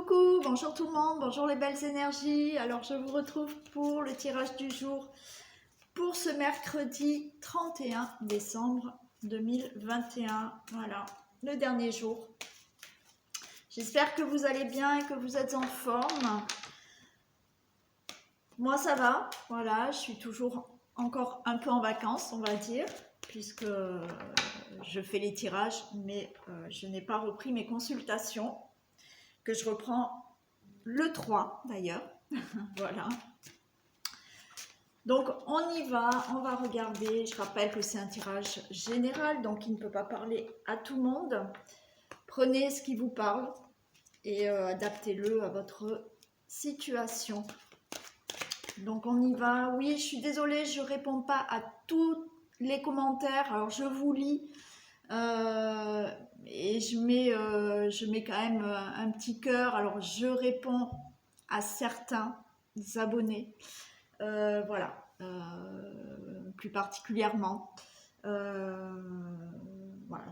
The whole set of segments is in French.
Coucou, bonjour tout le monde, bonjour les belles énergies. Alors je vous retrouve pour le tirage du jour pour ce mercredi 31 décembre 2021. Voilà, le dernier jour. J'espère que vous allez bien et que vous êtes en forme. Moi ça va, voilà, je suis toujours encore un peu en vacances, on va dire, puisque je fais les tirages, mais je n'ai pas repris mes consultations, que je reprends le 3 d'ailleurs. Voilà. Donc on y va, on va regarder. Je rappelle que c'est un tirage général, donc il ne peut pas parler à tout le monde. Prenez ce qui vous parle et adaptez-le à votre situation. Donc on y va. Oui, je suis désolée, je ne réponds pas à tous les commentaires. Alors je vous lis et je mets quand même un petit cœur. Alors je réponds à certains abonnés. Voilà, plus particulièrement. Voilà,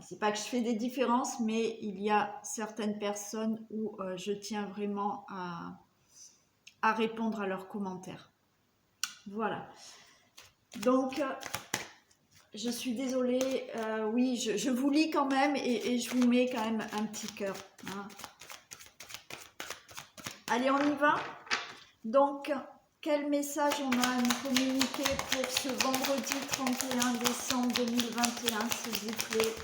c'est pas que je fais des différences, mais il y a certaines personnes où je tiens vraiment à répondre à leurs commentaires. Voilà. Donc, je suis désolée. Oui, je vous lis quand même et je vous mets quand même un petit cœur. Hein. Allez, on y va. Donc, quel message on a à nous communiquer pour ce vendredi 31 décembre 2021, s'il vous plaît?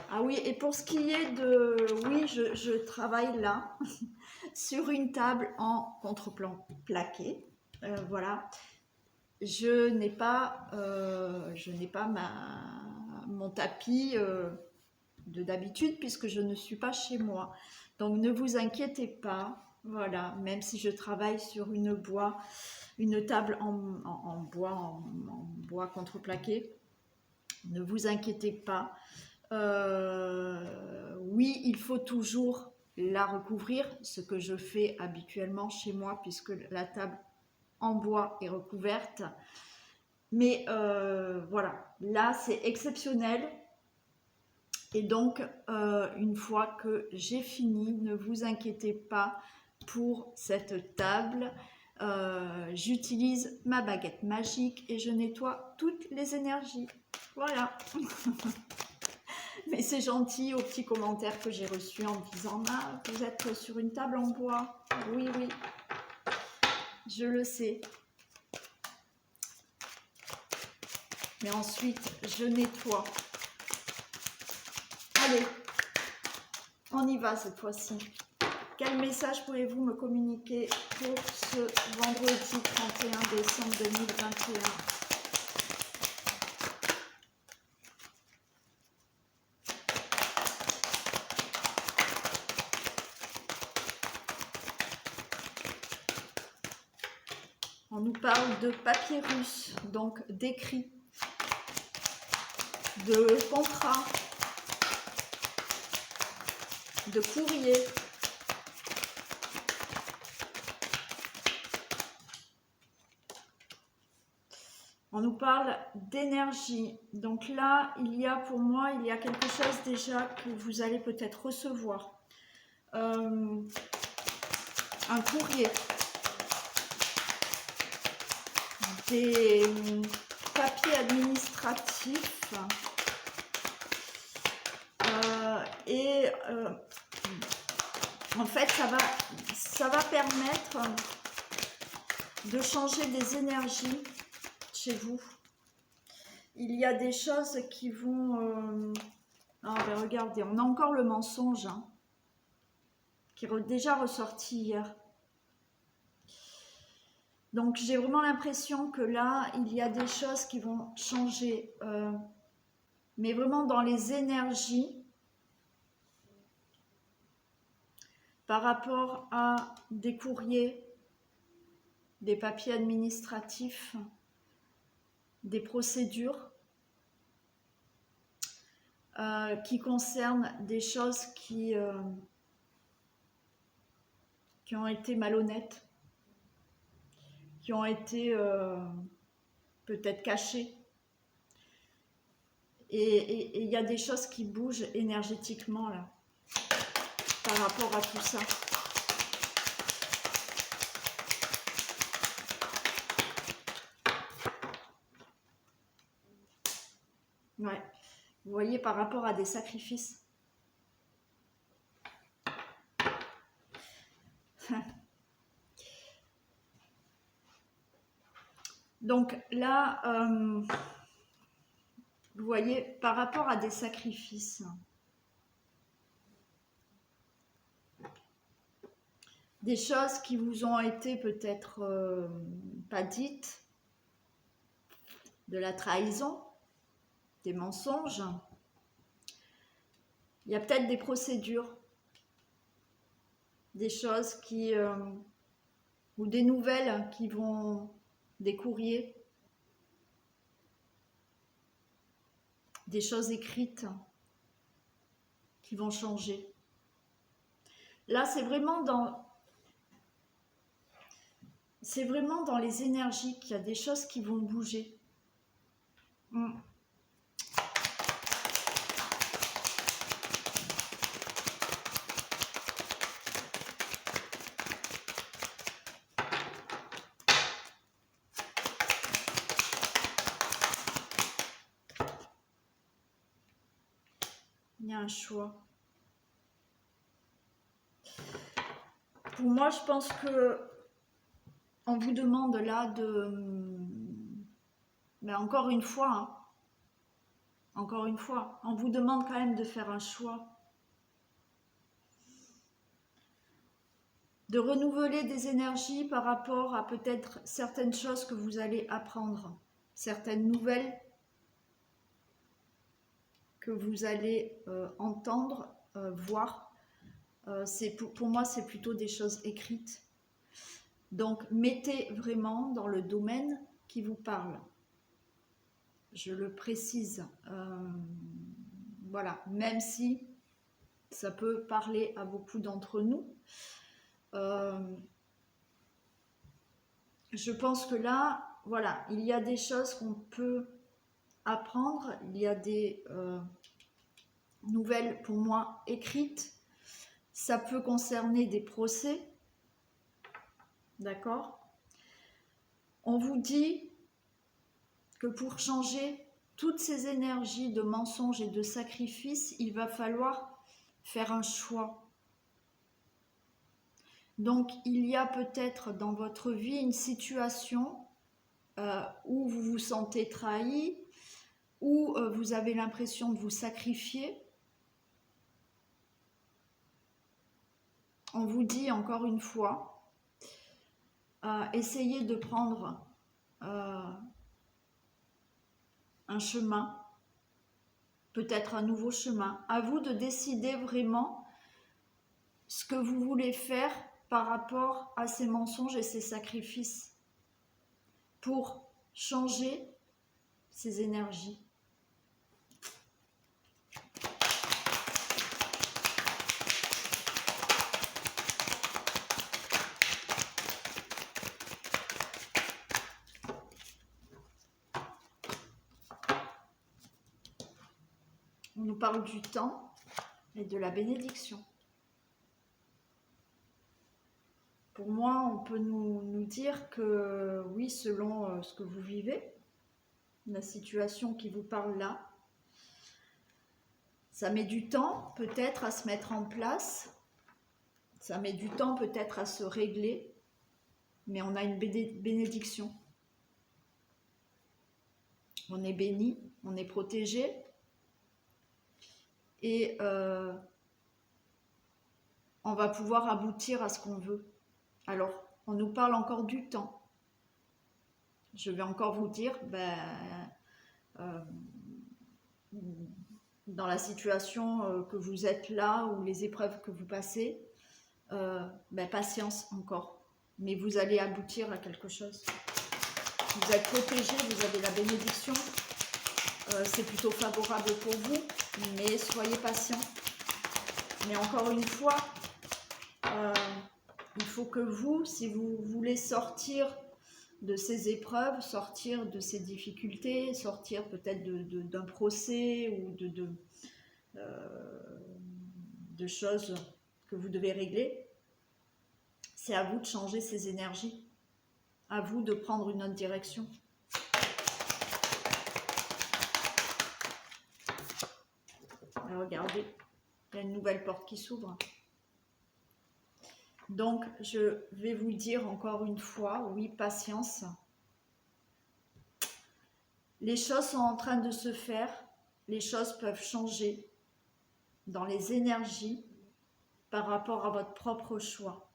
Ah oui, et pour ce qui est de... Oui, je travaille là, sur une table en contre-plan plaqué. Voilà. Je n'ai pas mon tapis de d'habitude, puisque je ne suis pas chez moi. Donc ne vous inquiétez pas, voilà, même si je travaille sur une table en bois contreplaqué, ne vous inquiétez pas. Oui, il faut toujours la recouvrir, ce que je fais habituellement chez moi, puisque la table en bois est recouverte. Mais voilà, là c'est exceptionnel. Et donc, une fois que j'ai fini, ne vous inquiétez pas pour cette table. J'utilise ma baguette magique et je nettoie toutes les énergies. Voilà. Mais c'est gentil aux petits commentaires que j'ai reçus en me disant « Ah, vous êtes sur une table en bois ». Oui, oui, je le sais. Mais ensuite, je nettoie. Allez, on y va cette fois-ci. Quel message pouvez-vous me communiquer pour ce vendredi 31 décembre 2021? On nous parle de papyrus, donc d'écrits, de contrats, de courriers. On nous parle d'énergie. Donc là, il y a quelque chose déjà que vous allez peut-être recevoir. Un courrier. Des papiers administratifs. En fait, ça va permettre de changer des énergies chez vous. Il y a des choses qui vont... regardez, on a encore le mensonge hein, qui est déjà ressorti hier. Donc j'ai vraiment l'impression que là, il y a des choses qui vont changer. Mais vraiment dans les énergies par rapport à des courriers, des papiers administratifs, des procédures qui concernent des choses qui ont été malhonnêtes, qui ont été peut-être cachées. Et il y a des choses qui bougent énergétiquement là, par rapport à tout ça. Ouais, vous voyez, par rapport à des sacrifices. Donc là, vous voyez, par rapport à des sacrifices, des choses qui vous ont été peut-être pas dites, de la trahison, des mensonges, il y a peut-être des procédures, des choses qui, ou des nouvelles qui vont, des courriers, des choses écrites qui vont changer. Là, c'est vraiment dans les énergies qu'il y a des choses qui vont bouger. Il y a un choix. Pour moi, je pense que on vous demande là de... Mais encore une fois, on vous demande quand même de faire un choix. De renouveler des énergies par rapport à peut-être certaines choses que vous allez apprendre, certaines nouvelles que vous allez entendre, voir. Pour moi, c'est plutôt des choses écrites. Donc, mettez vraiment dans le domaine qui vous parle. Je le précise. Voilà, même si ça peut parler à beaucoup d'entre nous. Je pense que là, voilà, il y a des choses qu'on peut apprendre. Il y a des nouvelles, pour moi, écrites. Ça peut concerner des procès. D'accord ? On vous dit que pour changer toutes ces énergies de mensonges et de sacrifices, il va falloir faire un choix. Donc, il y a peut-être dans votre vie une situation où vous vous sentez trahi, où vous avez l'impression de vous sacrifier. On vous dit encore une fois, essayez de prendre un chemin, peut-être un nouveau chemin. À vous de décider vraiment ce que vous voulez faire par rapport à ces mensonges et ces sacrifices pour changer ces énergies. On nous parle du temps et de la bénédiction. Pour moi, on peut nous dire que oui, selon ce que vous vivez, la situation qui vous parle là, ça met du temps peut-être à se mettre en place, ça met du temps peut-être à se régler, mais on a une bénédiction. On est béni, on est protégé, et on va pouvoir aboutir à ce qu'on veut. Alors, on nous parle encore du temps. Je vais encore vous dire, dans la situation que vous êtes là, ou les épreuves que vous passez, patience encore. Mais vous allez aboutir à quelque chose. Vous êtes protégé, vous avez la bénédiction. C'est plutôt favorable pour vous, mais soyez patient. Mais encore une fois, il faut que vous, si vous voulez sortir de ces épreuves, sortir de ces difficultés, sortir peut-être d'un procès ou de choses que vous devez régler. C'est à vous de changer ces énergies, à vous de prendre une autre direction. Et regardez, il y a une nouvelle porte qui s'ouvre. Donc, je vais vous dire encore une fois, oui, patience. Les choses sont en train de se faire, les choses peuvent changer dans les énergies par rapport à votre propre choix.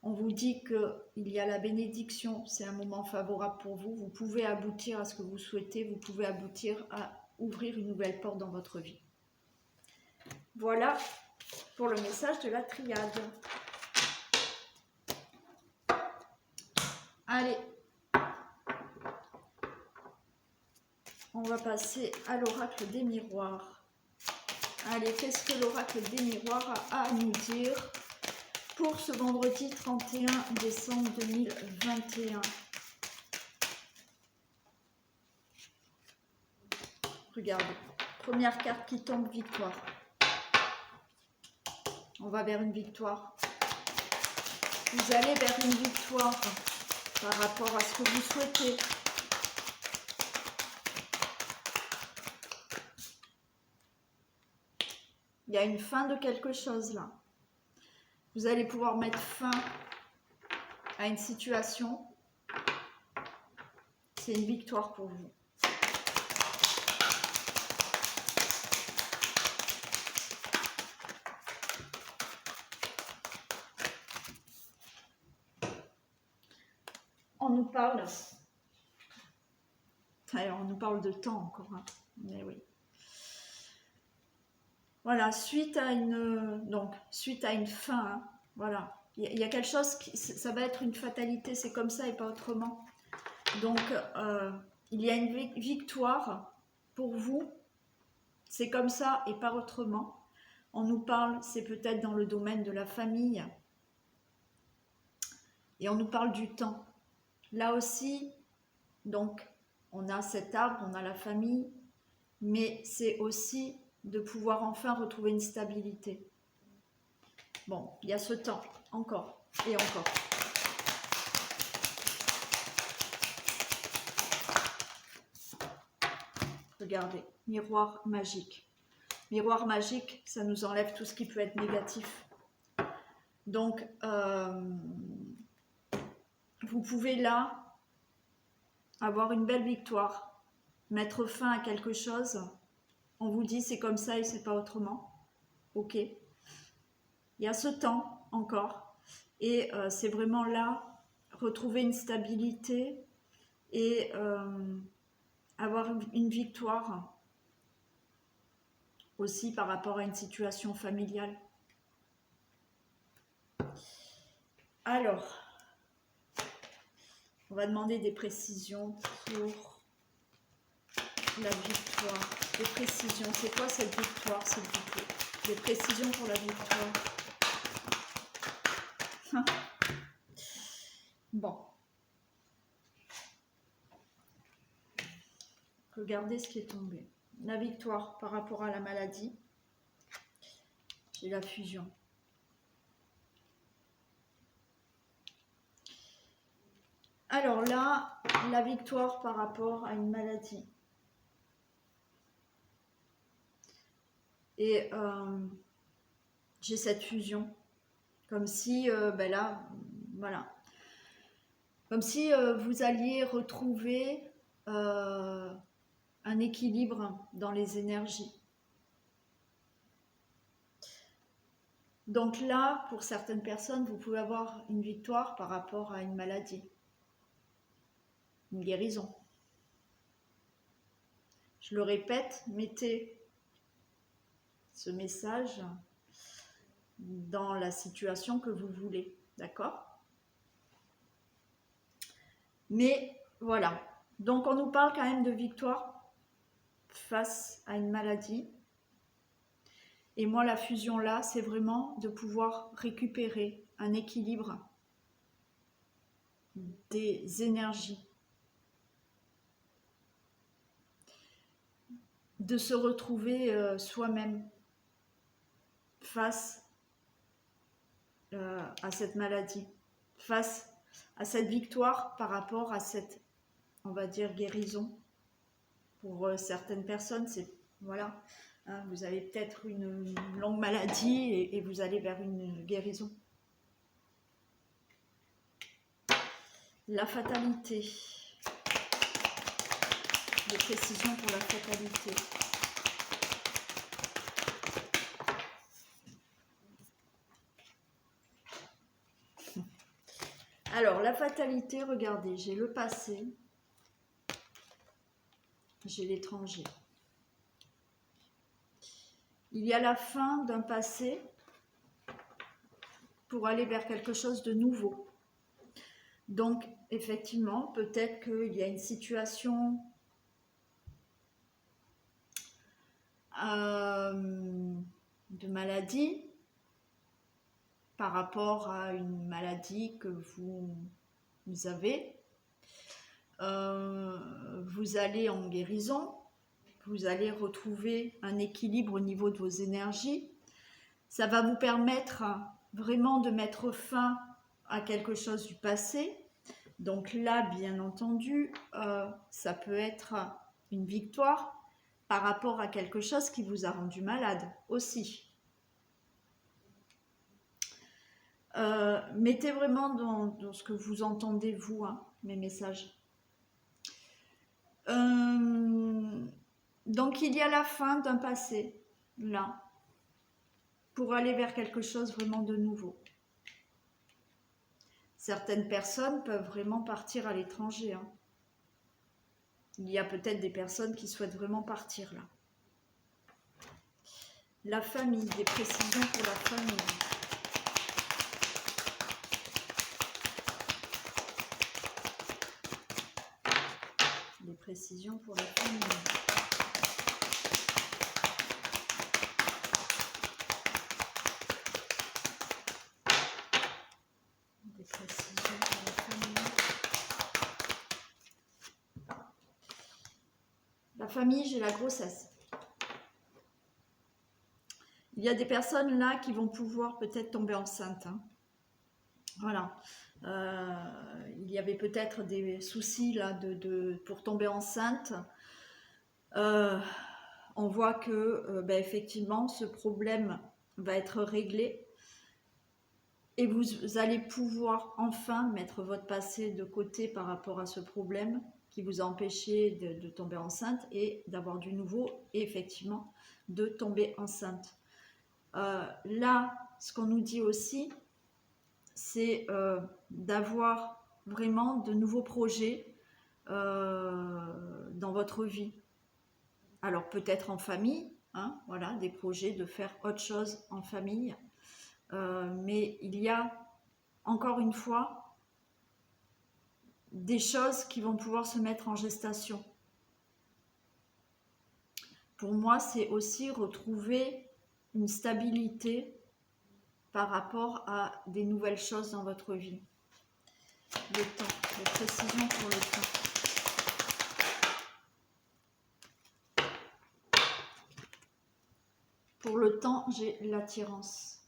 On vous dit qu'il y a la bénédiction, c'est un moment favorable pour vous. Vous pouvez aboutir à ce que vous souhaitez, vous pouvez aboutir à ouvrir une nouvelle porte dans votre vie. Voilà pour le message de la triade. Allez, on va passer à l'oracle des miroirs. Allez, qu'est-ce que l'oracle des miroirs a à nous dire pour ce vendredi 31 décembre 2021? Regardez, première carte qui tombe, victoire. On va vers une victoire. Vous allez vers une victoire par rapport à ce que vous souhaitez. Il y a une fin de quelque chose là. Vous allez pouvoir mettre fin à une situation. C'est une victoire pour vous. On nous parle. Alors, on nous parle de temps encore. Hein. Mais oui. Voilà, suite à une fin, hein, voilà, il y a quelque chose ça va être une fatalité, c'est comme ça et pas autrement. Donc, il y a une victoire pour vous, c'est comme ça et pas autrement. On nous parle, c'est peut-être dans le domaine de la famille, et on nous parle du temps. Là aussi, donc, on a cet arbre, on a la famille, mais c'est aussi de pouvoir enfin retrouver une stabilité. Bon, il y a ce temps, encore et encore. Regardez, miroir magique. Miroir magique, ça nous enlève tout ce qui peut être négatif. Donc, vous pouvez là avoir une belle victoire, mettre fin à quelque chose. On vous dit c'est comme ça et c'est pas autrement. Ok. Il y a ce temps encore. Et c'est vraiment là, retrouver une stabilité et avoir une victoire aussi par rapport à une situation familiale. Alors, on va demander des précisions pour la victoire. Des précisions, c'est quoi cette victoire, s'il vous plaît? Des précisions pour la victoire. Bon. Regardez ce qui est tombé. La victoire par rapport à la maladie. J'ai la fusion. Alors là, la victoire par rapport à une maladie. Et j'ai cette fusion. Comme si, là, voilà. Comme si vous alliez retrouver un équilibre dans les énergies. Donc là, pour certaines personnes, vous pouvez avoir une victoire par rapport à une maladie. Une guérison. Je le répète, mettez ce message dans la situation que vous voulez, d'accord? Mais voilà, donc on nous parle quand même de victoire face à une maladie. Et moi, la fusion là, c'est vraiment de pouvoir récupérer un équilibre des énergies, de se retrouver soi-même face à cette maladie, face à cette victoire par rapport à cette, on va dire, guérison. Pour certaines personnes, c'est, voilà, hein, vous avez peut-être une longue maladie et vous allez vers une guérison. La fatalité. Des précisions pour la fatalité. Alors, la fatalité, regardez, j'ai le passé, j'ai l'étranger. Il y a la fin d'un passé pour aller vers quelque chose de nouveau. Donc, effectivement, peut-être qu'il y a une situation de maladie par rapport à une maladie que vous avez. Vous allez en guérison, vous allez retrouver un équilibre au niveau de vos énergies. Ça va vous permettre vraiment de mettre fin à quelque chose du passé. Donc là, bien entendu, ça peut être une victoire par rapport à quelque chose qui vous a rendu malade aussi. Mettez vraiment dans ce que vous entendez, vous, hein, mes messages. Donc, il y a la fin d'un passé, là, pour aller vers quelque chose vraiment de nouveau. Certaines personnes peuvent vraiment partir à l'étranger. Hein. Il y a peut-être des personnes qui souhaitent vraiment partir, là. La famille, des précisions pour la famille. Des précisions pour la famille. Des précisions pour la famille. La famille, j'ai la grossesse. Il y a des personnes là qui vont pouvoir peut-être tomber enceinte. Hein. Voilà. Il y avait peut-être des soucis là pour tomber enceinte. On voit que effectivement ce problème va être réglé et vous allez pouvoir enfin mettre votre passé de côté par rapport à ce problème qui vous a empêché de tomber enceinte et d'avoir du nouveau et effectivement de tomber enceinte. Là, ce qu'on nous dit aussi, c'est d'avoir vraiment de nouveaux projets dans votre vie. Alors peut-être en famille, hein, voilà, des projets de faire autre chose en famille. Mais il y a, encore une fois, des choses qui vont pouvoir se mettre en gestation. Pour moi, c'est aussi retrouver une stabilité par rapport à des nouvelles choses dans votre vie. Le temps, les précisions pour le temps. Pour le temps, j'ai l'attirance.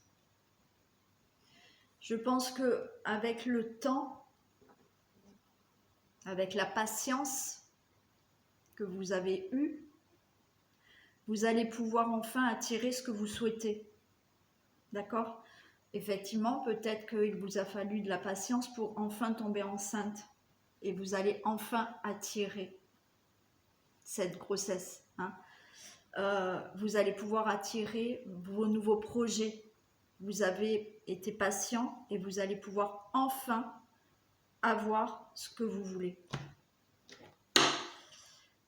Je pense que avec le temps, avec la patience que vous avez eue, vous allez pouvoir enfin attirer ce que vous souhaitez. D'accord ? Effectivement, peut-être qu'il vous a fallu de la patience pour enfin tomber enceinte. Et vous allez enfin attirer cette grossesse. Hein. Vous allez pouvoir attirer vos nouveaux projets. Vous avez été patient et vous allez pouvoir enfin avoir ce que vous voulez.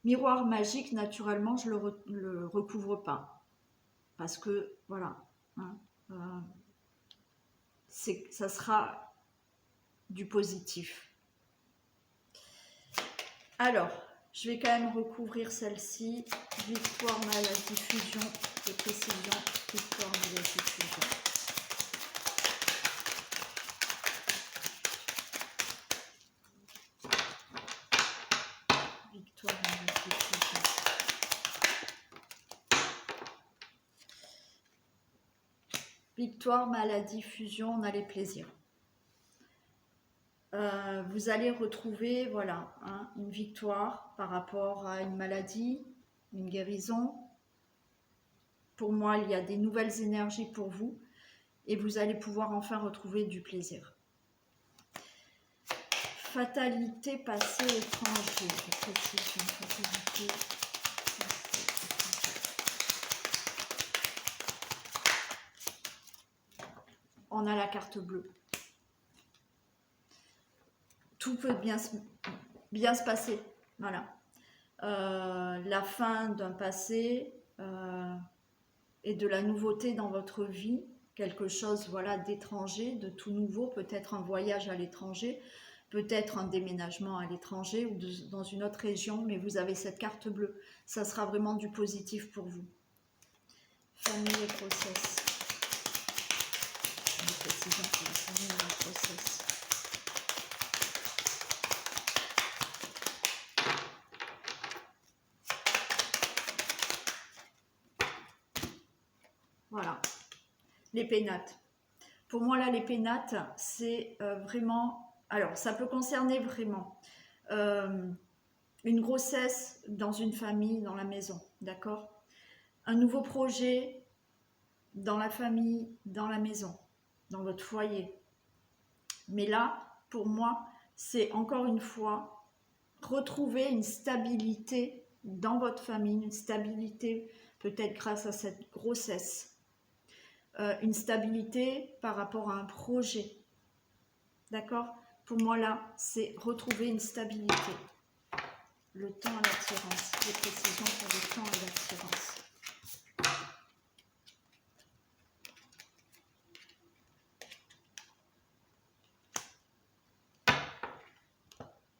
Miroir magique, naturellement, je le recouvre pas. Parce que, voilà, hein, ça sera du positif. Alors, je vais quand même recouvrir celle-ci. Victoire, maladie, fusion, de précision. Victoire, maladie, fusion. Victoire, maladie, fusion, on a les plaisirs. Vous allez retrouver, voilà, hein, une victoire par rapport à une maladie, une guérison. Pour moi, il y a des nouvelles énergies pour vous et vous allez pouvoir enfin retrouver du plaisir. Fatalité passée étranger. Précision, fatalité. On a la carte bleue. Tout peut bien se passer. Voilà. La fin d'un passé et de la nouveauté dans votre vie. Quelque chose, voilà, d'étranger, de tout nouveau. Peut-être un voyage à l'étranger. Peut-être un déménagement à l'étranger ou dans une autre région. Mais vous avez cette carte bleue. Ça sera vraiment du positif pour vous. Famille et grossesse. Une précision sur la famille et la grossesse. Voilà, les pénates. Pour moi, là, les pénates, c'est vraiment... Alors, ça peut concerner vraiment une grossesse dans une famille, dans la maison, d'accord? Un nouveau projet dans la famille, dans la maison, dans votre foyer. Mais là, pour moi, c'est encore une fois retrouver une stabilité dans votre famille, une stabilité peut-être grâce à cette grossesse. Une stabilité par rapport à un projet. D'accord? Pour moi, là, c'est retrouver une stabilité. Le temps à l'attirance. Les précisions sur le temps à l'attirance.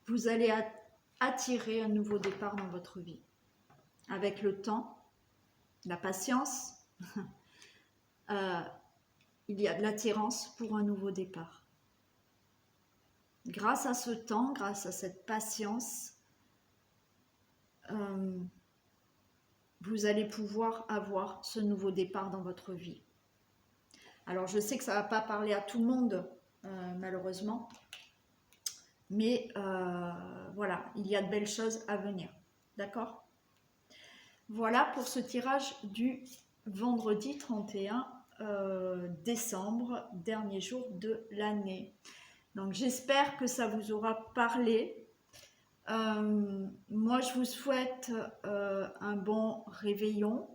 Vous allez attirer un nouveau départ dans votre vie. Avec le temps, la patience, il y a de l'attirance pour un nouveau départ. Grâce à ce temps, grâce à cette patience, vous allez pouvoir avoir ce nouveau départ dans votre vie. Alors, je sais que ça ne va pas parler à tout le monde, malheureusement, mais voilà, il y a de belles choses à venir. D'accord? Voilà pour ce tirage du vendredi 31 décembre, dernier jour de l'année. Donc, j'espère que ça vous aura parlé. Moi, je vous souhaite un bon réveillon.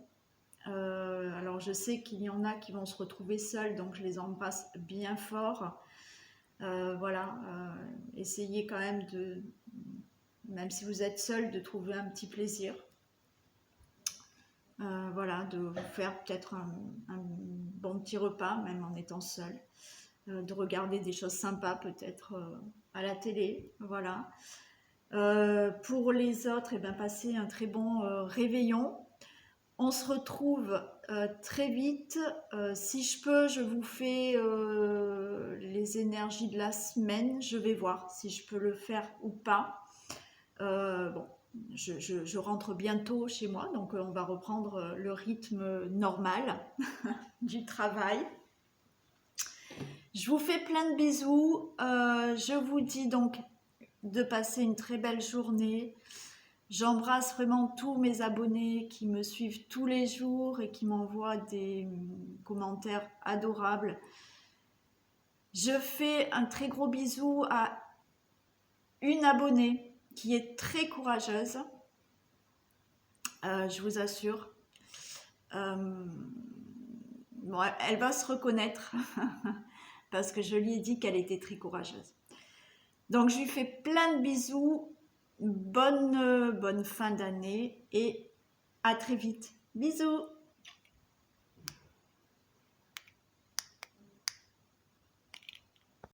Alors, je sais qu'il y en a qui vont se retrouver seuls, donc je les embrasse bien fort. Voilà, essayez quand même de, même si vous êtes seul, de trouver un petit plaisir. Voilà, de vous faire peut-être un bon petit repas, même en étant seul. De regarder des choses sympas peut-être à la télé, voilà. Pour les autres, eh bien, passez un très bon réveillon. On se retrouve très vite. Si je peux, je vous fais les énergies de la semaine. Je vais voir si je peux le faire ou pas. Bon, je rentre bientôt chez moi, donc on va reprendre le rythme normal du travail. Je vous fais plein de bisous. Je vous dis donc de passer une très belle journée. J'embrasse vraiment tous mes abonnés qui me suivent tous les jours et qui m'envoient des commentaires adorables. Je fais un très gros bisou à une abonnée qui est très courageuse. Je vous assure. Bon, elle va se reconnaître parce que je lui ai dit qu'elle était très courageuse. Donc, je lui fais plein de bisous. Bonne fin d'année et à très vite. Bisous!